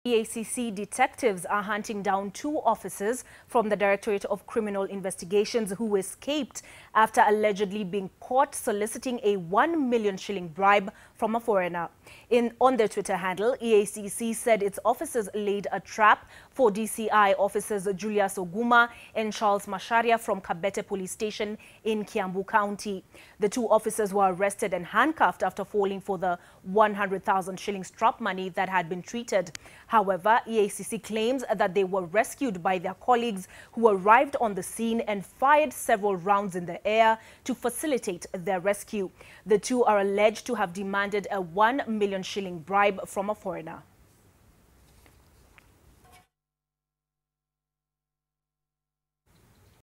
EACC detectives are hunting down 2 officers from the Directorate of Criminal Investigations who escaped after allegedly being caught soliciting a 1 million shilling bribe from a foreigner. On their Twitter handle, EACC said its officers laid a trap for DCI officers Julius Oguma and Charles Masharia from Kabete Police Station in Kiambu County. The 2 officers were arrested and handcuffed after falling for the 100,000 shillings trap money that had been treated. However, EACC claims that they were rescued by their colleagues who arrived on the scene and fired several rounds in the air to facilitate their rescue. The 2 are alleged to have demanded a 1 million shilling bribe from a foreigner.